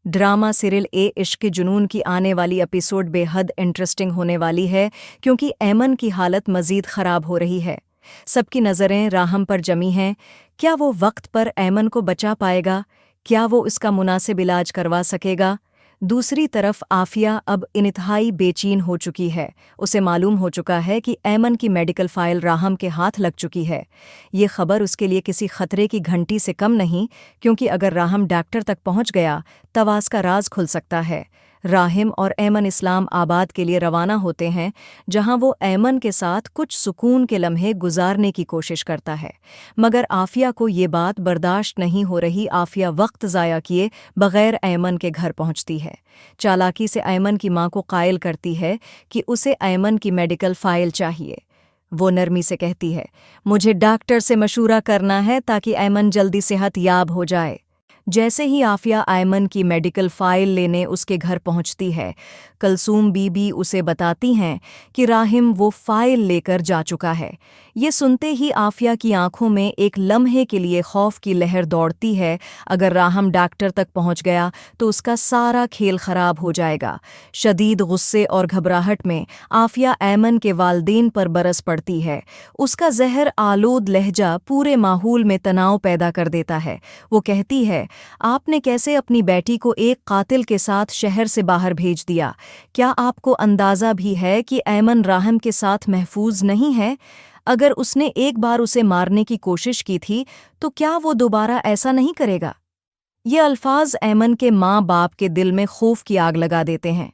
Drama serial ए इश्क के जुनून की आने वाली एपिसोड बेहद इंटरेस्टिंग होने वाली है क्योंकि ऐमन की हालत मजीद ख़राब हो रही है। सबकी नज़रें राहम पर जमी हैं। क्या वो वक्त पर ऐमन को बचा पाएगा? क्या वो इसका मुनासिब इलाज करवा सकेगा? दूसरी तरफ आफिया अब इंतहाई बेचैन हो चुकी है। उसे मालूम हो चुका है कि ऐमन की मेडिकल फाइल राहम के हाथ लग चुकी है। ये खबर उसके लिए किसी खतरे की घंटी से कम नहीं, क्योंकि अगर राहम डॉक्टर तक पहुंच गया तवास का राज खुल सकता है। राहिम और ऐमन इस्लाम आबाद के लिए रवाना होते हैं, जहां वो ऐमन के साथ कुछ सुकून के लम्हे गुजारने की कोशिश करता है। मगर आफिया को ये बात बर्दाश्त नहीं हो रही। आफिया वक्त ज़ाया किए बगैर ऐमन के घर पहुंचती है। चालाकी से ऐमन की मां को कायल करती है कि उसे ऐमन की मेडिकल फाइल चाहिए। वो नरमी से कहती है, मुझे डॉक्टर से मशूरा करना है ताकि ऐमन जल्दी सेहत याब हो जाए। जैसे ही आफिया ऐमन की मेडिकल फाइल लेने उसके घर पहुंचती है, कलसूम बीबी उसे बताती हैं कि राहिम वो फाइल लेकर जा चुका है। ये सुनते ही आफिया की आंखों में एक लम्हे के लिए खौफ की लहर दौड़ती है। अगर राहम डॉक्टर तक पहुंच गया तो उसका सारा खेल खराब हो जाएगा। शदीद गुस्से और घबराहट में आफिया ऐमन के वालदेन पर बरस पड़ती है। उसका जहर आलूद लहजा पूरे माहौल में तनाव पैदा कर देता है। वो कहती है, आपने कैसे अपनी बेटी को एक कातिल के साथ शहर से बाहर भेज दिया? क्या आपको अंदाज़ा भी है कि ऐमन राहम के साथ महफूज नहीं है? अगर उसने एक बार उसे मारने की कोशिश की थी तो क्या वो दोबारा ऐसा नहीं करेगा? ये अल्फाज ऐमन के माँ बाप के दिल में खौफ की आग लगा देते हैं।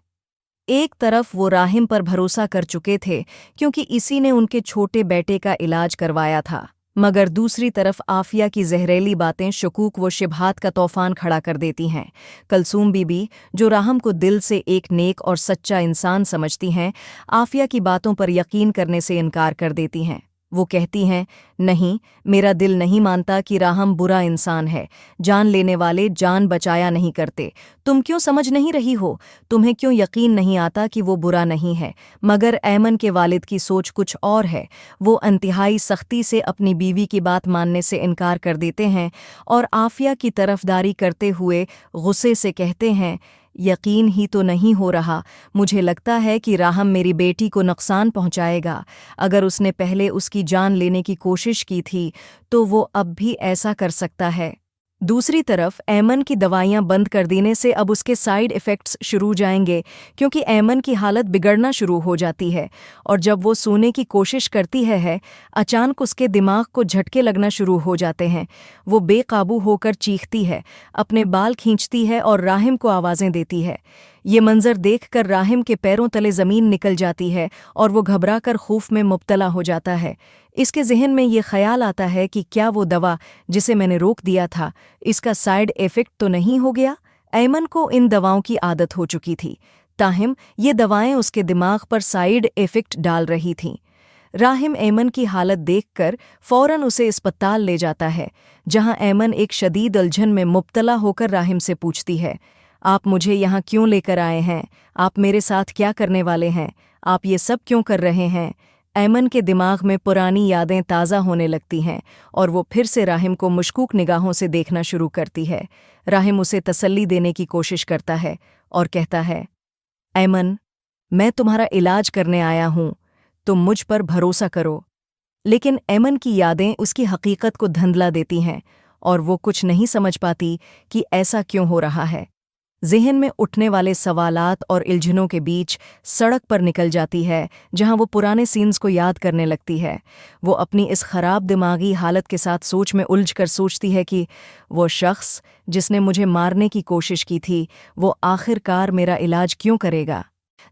एक तरफ वो राहिम पर भरोसा कर चुके थे क्योंकि इसी ने उनके छोटे बेटे का इलाज करवाया था, मगर दूसरी तरफ आफिया की जहरीली बातें शकूक व शिबहात का तूफान खड़ा कर देती हैं। कलसूम बीबी, जो राहम को दिल से एक नेक और सच्चा इंसान समझती हैं, आफिया की बातों पर यकीन करने से इनकार कर देती हैं। वो कहती हैं, नहीं, मेरा दिल नहीं मानता कि राहम बुरा इंसान है। जान लेने वाले जान बचाया नहीं करते। तुम क्यों समझ नहीं रही हो? तुम्हें क्यों यकीन नहीं आता कि वो बुरा नहीं है? मगर ऐमन के वालिद की सोच कुछ और है। वो इंतहाई सख्ती से अपनी बीवी की बात मानने से इनकार कर देते हैं और आफिया की तरफदारी करते हुए गुस्से से कहते हैं, यकीन ही तो नहीं हो रहा। मुझे लगता है कि राहम मेरी बेटी को नुकसान पहुंचाएगा। अगर उसने पहले उसकी जान लेने की कोशिश की थी तो वो अब भी ऐसा कर सकता है। दूसरी तरफ ऐमन की दवाइयां बंद कर देने से अब उसके साइड इफ़ेक्ट्स शुरू जाएंगे, क्योंकि ऐमन की हालत बिगड़ना शुरू हो जाती है। और जब वो सोने की कोशिश करती है, अचानक उसके दिमाग को झटके लगना शुरू हो जाते हैं। वो बेकाबू होकर चीखती है, अपने बाल खींचती है और राहिम को आवाज़ें देती है। ये मंजर देखकर राहिम के पैरों तले ज़मीन निकल जाती है और वो घबराकर खौफ में मुब्तला हो जाता है। इसके जहन में ये ख्याल आता है कि क्या वो दवा जिसे मैंने रोक दिया था, इसका साइड इफ़ेक्ट तो नहीं हो गया? ऐमन को इन दवाओं की आदत हो चुकी थी, ताहिम ये दवाएं उसके दिमाग पर साइड इफ़ेक्ट डाल रही थीं। राहिम ऐमन की हालत देखकर फ़ौरन उसे अस्पताल ले जाता है, जहां ऐमन एक शदीद उलझन में मुब्तला होकर राहिम से पूछती है, आप मुझे यहाँ क्यों लेकर आए हैं? आप मेरे साथ क्या करने वाले हैं? आप ये सब क्यों कर रहे हैं? ऐमन के दिमाग में पुरानी यादें ताज़ा होने लगती हैं और वो फिर से राहिम को मुश्कूक निगाहों से देखना शुरू करती है। राहिम उसे तसल्ली देने की कोशिश करता है और कहता है, ऐमन, मैं तुम्हारा इलाज करने आया हूँ, तुम मुझ पर भरोसा करो। लेकिन ऐमन की यादें उसकी हकीकत को धुंधला देती हैं और वो कुछ नहीं समझ पाती कि ऐसा क्यों हो रहा है। ज़हन में उठने वाले सवालात और उलझनों के बीच सड़क पर निकल जाती है, जहां वो पुराने सीन्स को याद करने लगती है। वो अपनी इस ख़राब दिमागी हालत के साथ सोच में उलझकर सोचती है कि वो शख्स जिसने मुझे मारने की कोशिश की थी, वो आखिरकार मेरा इलाज क्यों करेगा?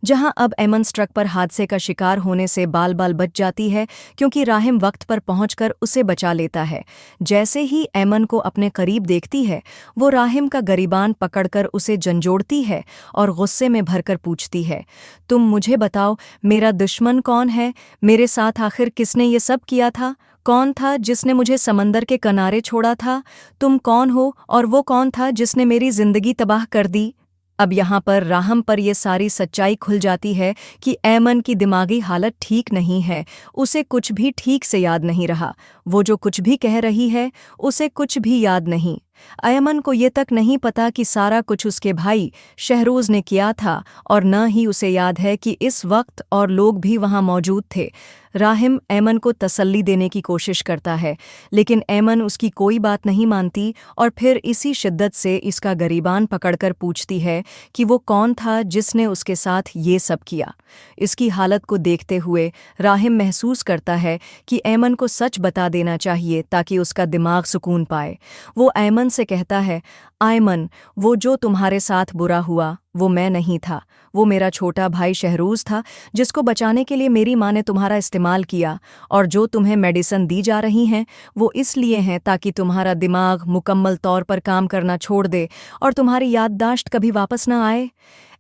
जहां अब ऐमन ट्रक पर हादसे का शिकार होने से बाल बाल बच जाती है, क्योंकि राहिम वक्त पर पहुंचकर उसे बचा लेता है। जैसे ही ऐमन को अपने करीब देखती है, वो राहिम का गरीबान पकड़कर उसे झंझोड़ती है और गुस्से में भरकर पूछती है, तुम मुझे बताओ, मेरा दुश्मन कौन है? मेरे साथ आखिर किसने ये सब किया था? कौन था जिसने मुझे समंदर के किनारे छोड़ा था? तुम कौन हो और वो कौन था जिसने मेरी जिंदगी तबाह कर दी? अब यहाँ पर राहम पर यह सारी सच्चाई खुल जाती है कि ऐमन की दिमागी हालत ठीक नहीं है। उसे कुछ भी ठीक से याद नहीं रहा। वो जो कुछ भी कह रही है, उसे कुछ भी याद नहीं। अयमन को ये तक नहीं पता कि सारा कुछ उसके भाई शहरोज़ ने किया था, और न ही उसे याद है कि इस वक्त और लोग भी वहाँ मौजूद थे। राहिम ऐमन को तसल्ली देने की कोशिश करता है, लेकिन ऐमन उसकी कोई बात नहीं मानती और फिर इसी शिद्दत से इसका गरीबान पकड़कर पूछती है कि वो कौन था जिसने उसके साथ ये सब किया। इसकी हालत को देखते हुए राहिम महसूस करता है कि ऐमन को सच बता देना चाहिए ताकि उसका दिमाग सुकून पाए। वो ऐमन से कहता है, आयमन, वो जो तुम्हारे साथ बुरा हुआ वो मैं नहीं था, वो मेरा छोटा भाई शहरूज़ था जिसको बचाने के लिए मेरी माँ ने तुम्हारा इस्तेमाल किया, और जो तुम्हें मेडिसिन दी जा रही हैं वो इसलिए हैं ताकि तुम्हारा दिमाग मुकम्मल तौर पर काम करना छोड़ दे और तुम्हारी याददाश्त कभी वापस न आए।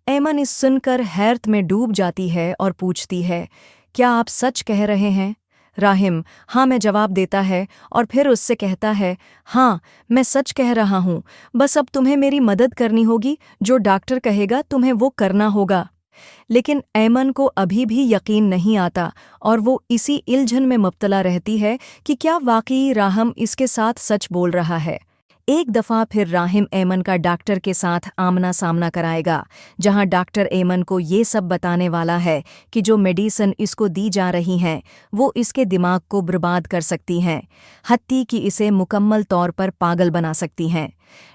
ऐमन इस सुनकर हैरत में डूब जाती है और पूछती है, क्या आप सच कह रहे हैं? राहिम हाँ में जवाब देता है और फिर उससे कहता है, हाँ मैं सच कह रहा हूँ, बस अब तुम्हें मेरी मदद करनी होगी, जो डॉक्टर कहेगा तुम्हें वो करना होगा। लेकिन ऐमन को अभी भी यकीन नहीं आता और वो इसी इल्झन में मुब्तला रहती है कि क्या वाकई राहिम इसके साथ सच बोल रहा है। एक दफ़ा फिर राहिम ऐमन का डॉक्टर के साथ आमना सामना कराएगा, जहां डॉक्टर ऐमन को ये सब बताने वाला है कि जो मेडिसिन इसको दी जा रही हैं वो इसके दिमाग को बर्बाद कर सकती हैं, हत्ती कि इसे मुकम्मल तौर पर पागल बना सकती हैं।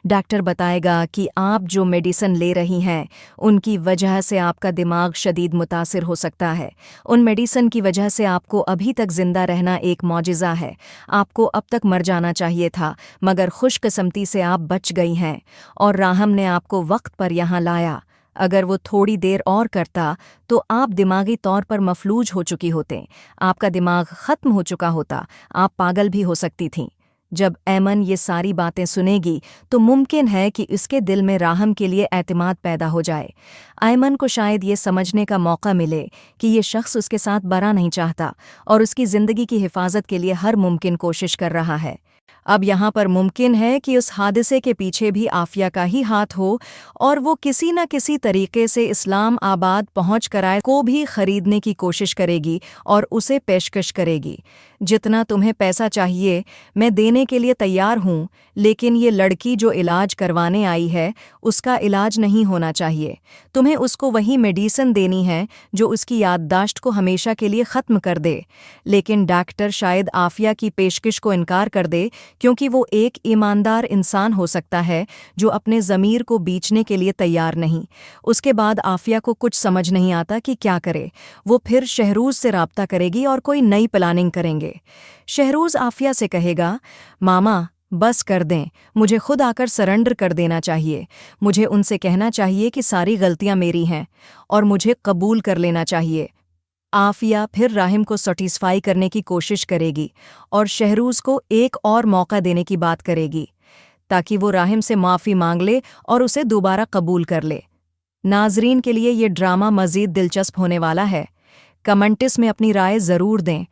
डॉक्टर बताएगा कि आप जो मेडिसिन ले रही हैं उनकी वजह से आपका दिमाग शदीद मुतासिर हो सकता है। उन मेडिसिन की वजह से आपको अभी तक जिंदा रहना एक मौजिज़ा है। आपको अब तक मर जाना चाहिए था, मगर खुशकिस्मती से आप बच गई हैं और राहिम ने आपको वक्त पर यहाँ लाया। अगर वो थोड़ी देर और करता तो आप दिमागी तौर पर मफलूज हो चुकी होते, आपका दिमाग ख़त्म हो चुका होता, आप पागल भी हो सकती थीं। जब ऐमन ये सारी बातें सुनेगी तो मुमकिन है कि उसके दिल में राहिम के लिए एतमाद पैदा हो जाए। ऐमन को शायद ये समझने का मौका मिले कि ये शख्स उसके साथ बरा नहीं चाहता और उसकी ज़िंदगी की हिफाजत के लिए हर मुमकिन कोशिश कर रहा है। अब यहाँ पर मुमकिन है कि उस हादसे के पीछे भी आफिया का ही हाथ हो और वो किसी न किसी तरीके से इस्लाम आबाद पहुँच कराए को भी खरीदने की कोशिश करेगी और उसे पेशकश करेगी। जितना तुम्हें पैसा चाहिए मैं देने के लिए तैयार हूँ, लेकिन ये लड़की जो इलाज करवाने आई है उसका इलाज नहीं होना चाहिए। तुम्हें उसको वही मेडिसिन देनी है जो उसकी याददाश्त को हमेशा के लिए ख़त्म कर दे। लेकिन डॉक्टर शायद आफिया की पेशकश को इनकार कर दे, क्योंकि वो एक ईमानदार इंसान हो सकता है जो अपने ज़मीर को बेचने के लिए तैयार नहीं। उसके बाद आफिया को कुछ समझ नहीं आता कि क्या करे। वो फिर शहरूज़ से राब्ता करेगी और कोई नई प्लानिंग करेंगे। शहरूज़ आफिया से कहेगा, मामा बस कर दें, मुझे खुद आकर सरेंडर कर देना चाहिए। मुझे उनसे कहना चाहिए कि सारी गलतियां मेरी हैं और मुझे कबूल कर लेना चाहिए। आफिया फिर राहिम को सैटिस्फाई करने की कोशिश करेगी और शहरूज़ को एक और मौका देने की बात करेगी ताकि वो राहिम से माफ़ी मांग ले और उसे दोबारा कबूल कर ले। नाजरीन के लिए ये ड्रामा मज़ीद दिलचस्प होने वाला है। कमेंट्स में अपनी राय ज़रूर दें।